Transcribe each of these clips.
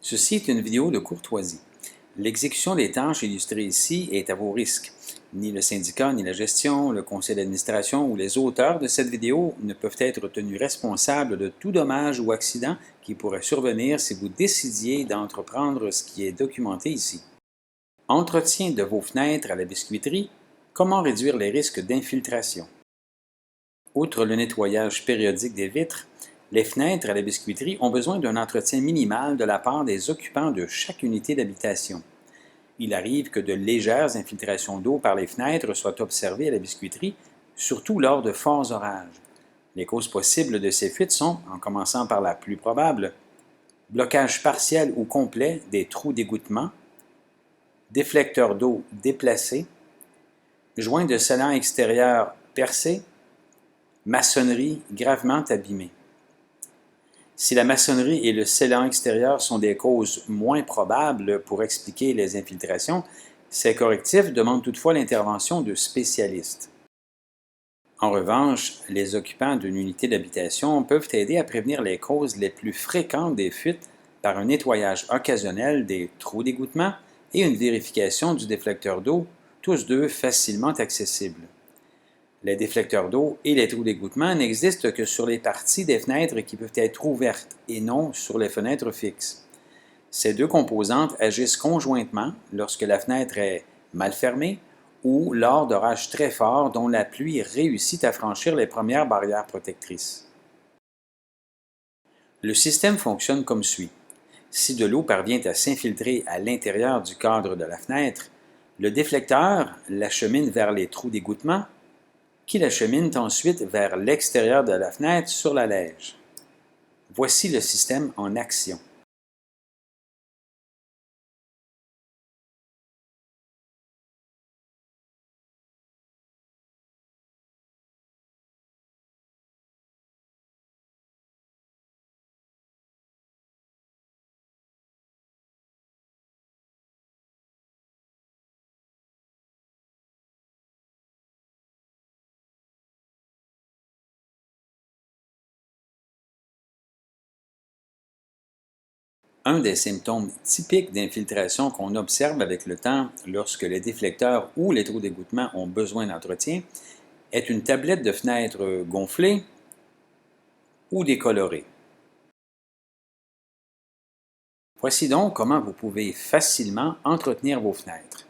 Ceci est une vidéo de courtoisie. L'exécution des tâches illustrées ici est à vos risques. Ni le syndicat, ni la gestion, le conseil d'administration ou les auteurs de cette vidéo ne peuvent être tenus responsables de tout dommage ou accident qui pourrait survenir si vous décidiez d'entreprendre ce qui est documenté ici. Entretien de vos fenêtres à la biscuiterie. Comment réduire les risques d'infiltration? Outre le nettoyage périodique des vitres, les fenêtres à la biscuiterie ont besoin d'un entretien minimal de la part des occupants de chaque unité d'habitation. Il arrive que de légères infiltrations d'eau par les fenêtres soient observées à la biscuiterie, surtout lors de forts orages. Les causes possibles de ces fuites sont, en commençant par la plus probable, blocage partiel ou complet des trous d'égouttement, déflecteurs d'eau déplacés, joints de scellants extérieurs percés, maçonnerie gravement abîmée. Si la maçonnerie et le scellant extérieur sont des causes moins probables pour expliquer les infiltrations, ces correctifs demandent toutefois l'intervention de spécialistes. En revanche, les occupants d'une unité d'habitation peuvent aider à prévenir les causes les plus fréquentes des fuites par un nettoyage occasionnel des trous d'égouttement et une vérification du déflecteur d'eau, tous deux facilement accessibles. Les déflecteurs d'eau et les trous d'égouttement n'existent que sur les parties des fenêtres qui peuvent être ouvertes et non sur les fenêtres fixes. Ces deux composantes agissent conjointement lorsque la fenêtre est mal fermée ou lors d'orages très forts dont la pluie réussit à franchir les premières barrières protectrices. Le système fonctionne comme suit. Si de l'eau parvient à s'infiltrer à l'intérieur du cadre de la fenêtre, le déflecteur l'achemine vers les trous d'égouttement qui l'acheminent ensuite vers l'extérieur de la fenêtre sur la lège. Voici le système en action. Un des symptômes typiques d'infiltration qu'on observe avec le temps lorsque les déflecteurs ou les trous d'égouttement ont besoin d'entretien est une tablette de fenêtre gonflée ou décolorée. Voici donc comment vous pouvez facilement entretenir vos fenêtres.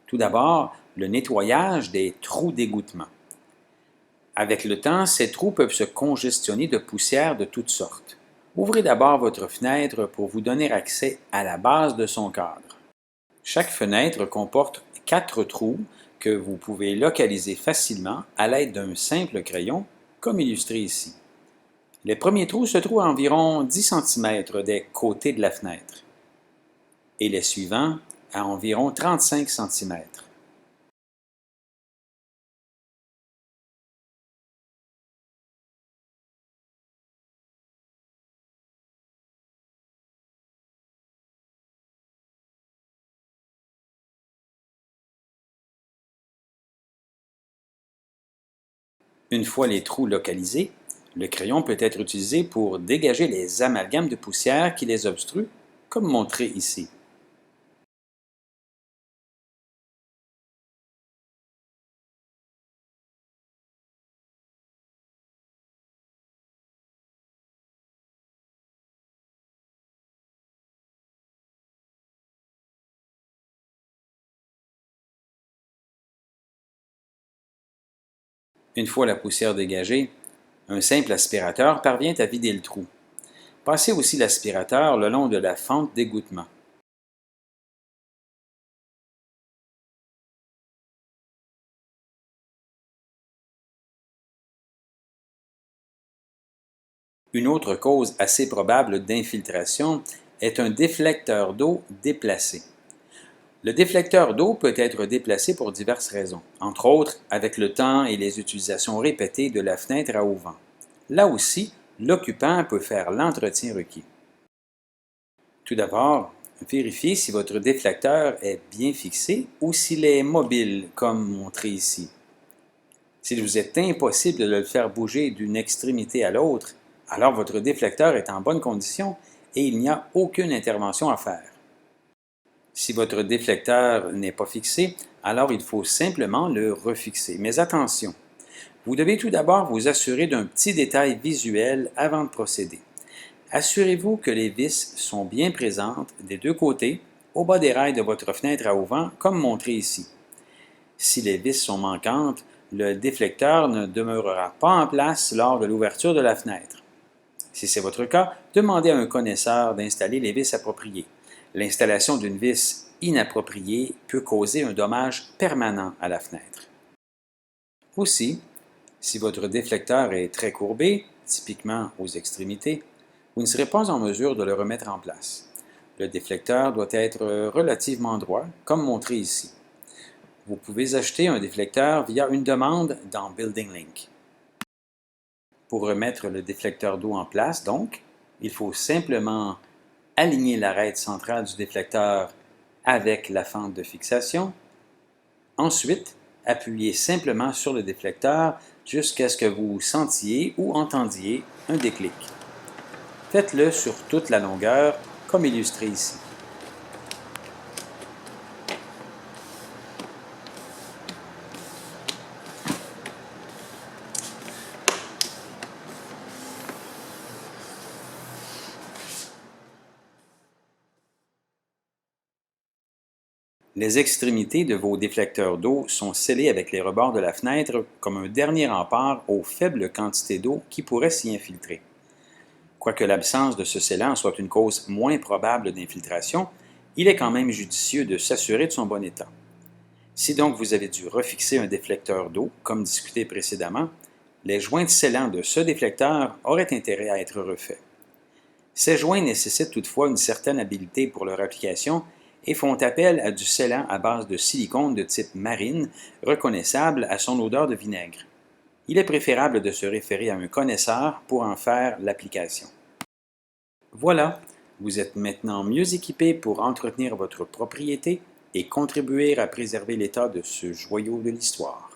Tout d'abord, le nettoyage des trous d'égouttement. Avec le temps, ces trous peuvent se congestionner de poussière de toutes sortes. Ouvrez d'abord votre fenêtre pour vous donner accès à la base de son cadre. Chaque fenêtre comporte 4 trous que vous pouvez localiser facilement à l'aide d'un simple crayon, comme illustré ici. Les premiers trous se trouvent à environ 10 cm des côtés de la fenêtre et les suivants à environ 35 cm. Une fois les trous localisés, le crayon peut être utilisé pour dégager les amalgames de poussière qui les obstruent, comme montré ici. Une fois la poussière dégagée, un simple aspirateur parvient à vider le trou. Passez aussi l'aspirateur le long de la fente d'égouttement. Une autre cause assez probable d'infiltration est un déflecteur d'eau déplacé. Le déflecteur d'eau peut être déplacé pour diverses raisons, entre autres avec le temps et les utilisations répétées de la fenêtre à auvent. Là aussi, l'occupant peut faire l'entretien requis. Tout d'abord, vérifiez si votre déflecteur est bien fixé ou s'il est mobile, comme montré ici. S'il vous est impossible de le faire bouger d'une extrémité à l'autre, alors votre déflecteur est en bonne condition et il n'y a aucune intervention à faire. Si votre déflecteur n'est pas fixé, alors il faut simplement le refixer. Mais attention, vous devez tout d'abord vous assurer d'un petit détail visuel avant de procéder. Assurez-vous que les vis sont bien présentes des deux côtés, au bas des rails de votre fenêtre à auvent, comme montré ici. Si les vis sont manquantes, le déflecteur ne demeurera pas en place lors de l'ouverture de la fenêtre. Si c'est votre cas, demandez à un connaisseur d'installer les vis appropriées. L'installation d'une vis inappropriée peut causer un dommage permanent à la fenêtre. Aussi, si votre déflecteur est très courbé, typiquement aux extrémités, vous ne serez pas en mesure de le remettre en place. Le déflecteur doit être relativement droit, comme montré ici. Vous pouvez acheter un déflecteur via une demande dans Building Link. Pour remettre le déflecteur d'eau en place, donc, il faut simplement aligner l'arête centrale du déflecteur avec la fente de fixation. Ensuite, appuyez simplement sur le déflecteur jusqu'à ce que vous sentiez ou entendiez un déclic. Faites-le sur toute la longueur, comme illustré ici. Les extrémités de vos déflecteurs d'eau sont scellées avec les rebords de la fenêtre comme un dernier rempart aux faibles quantités d'eau qui pourraient s'y infiltrer. Quoique l'absence de ce scellant soit une cause moins probable d'infiltration, il est quand même judicieux de s'assurer de son bon état. Si donc vous avez dû refixer un déflecteur d'eau, comme discuté précédemment, les joints scellants de ce déflecteur auraient intérêt à être refaits. Ces joints nécessitent toutefois une certaine habileté pour leur application et font appel à du scellant à base de silicone de type marine, reconnaissable à son odeur de vinaigre. Il est préférable de se référer à un connaisseur pour en faire l'application. Voilà, vous êtes maintenant mieux équipé pour entretenir votre propriété et contribuer à préserver l'état de ce joyau de l'histoire.